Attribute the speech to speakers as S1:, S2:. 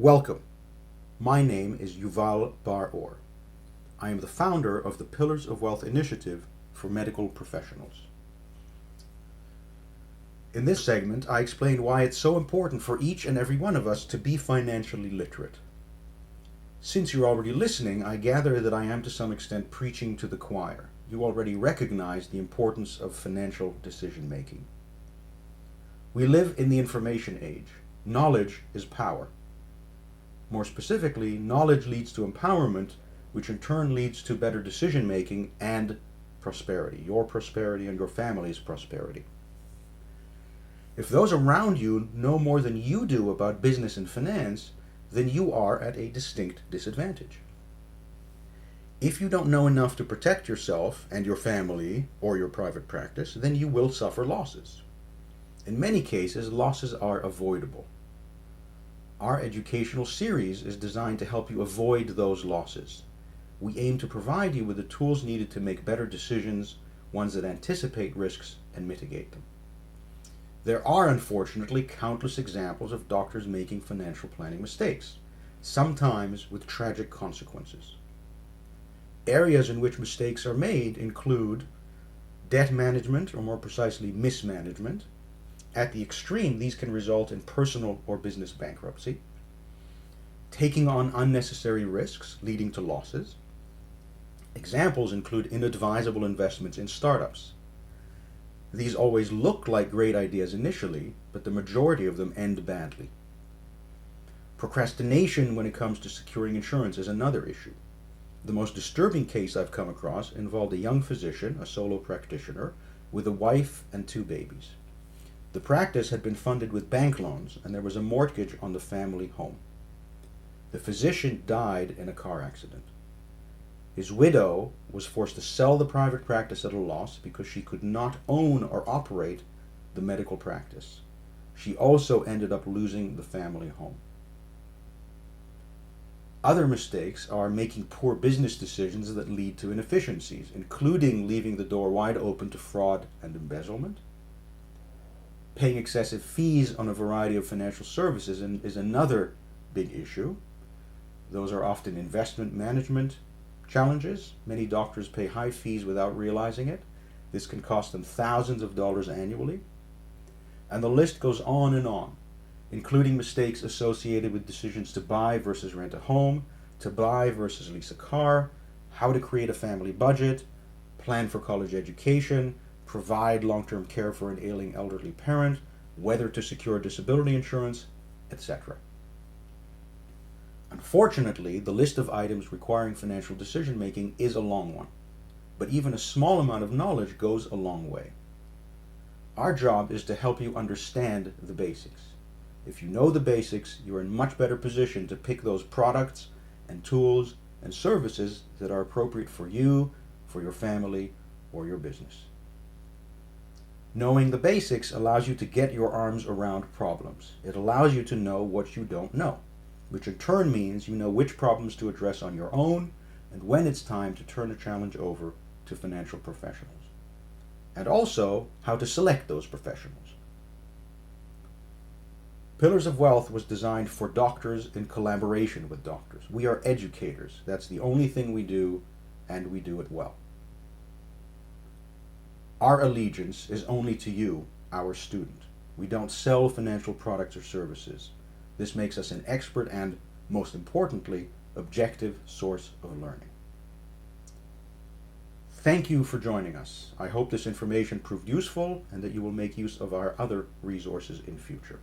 S1: Welcome. My name is Yuval Bar-Or. I am the founder of the Pillars of Wealth initiative for medical professionals. In this segment, I explain why it's so important for each and every one of us to be financially literate. Since you're already listening, I gather that I am to some extent preaching to the choir. You already recognize the importance of financial decision making. We live in the information age. Knowledge is power. More specifically, knowledge leads to empowerment, which in turn leads to better decision making and prosperity, your prosperity and your family's prosperity. If those around you know more than you do about business and finance, then you are at a distinct disadvantage. If you don't know enough to protect yourself and your family or your private practice, then you will suffer losses. In many cases, losses are avoidable. Our educational series is designed to help you avoid those losses. We aim to provide you with the tools needed to make better decisions, ones that anticipate risks and mitigate them. There are, unfortunately, countless examples of doctors making financial planning mistakes, sometimes with tragic consequences. Areas in which mistakes are made include debt management, or more precisely mismanagement. At the extreme, these can result in personal or business bankruptcy, taking on unnecessary risks leading to losses. Examples include inadvisable investments in startups. These always look like great ideas initially, but the majority of them end badly. Procrastination when it comes to securing insurance is another issue. The most disturbing case I've come across involved a young physician, a solo practitioner, with a wife and 2 babies. The practice had been funded with bank loans, and there was a mortgage on the family home. The physician died in a car accident. His widow was forced to sell the private practice at a loss because she could not own or operate the medical practice. She also ended up losing the family home. Other mistakes are making poor business decisions that lead to inefficiencies, including leaving the door wide open to fraud and embezzlement. Paying excessive fees on a variety of financial services is another big issue. Those are often investment management challenges. Many doctors pay high fees without realizing it. This can cost them thousands of dollars annually. And the list goes on, including mistakes associated with decisions to buy versus rent a home, to buy versus lease a car, how to create a family budget, plan for college education, provide long-term care for an ailing elderly parent, whether to secure disability insurance, etc. Unfortunately, the list of items requiring financial decision-making is a long one, but even a small amount of knowledge goes a long way. Our job is to help you understand the basics. If you know the basics, you're in much better position to pick those products and tools and services that are appropriate for you, for your family, or your business. Knowing the basics allows you to get your arms around problems. It allows you to know what you don't know, which in turn means you know which problems to address on your own and when it's time to turn a challenge over to financial professionals. And also how to select those professionals. Pillars of Wealth was designed for doctors in collaboration with doctors. We are educators. That's the only thing we do, and we do it well. Our allegiance is only to you, our student. We don't sell financial products or services. This makes us an expert and, most importantly, objective source of learning. Thank you for joining us. I hope this information proved useful and that you will make use of our other resources in future.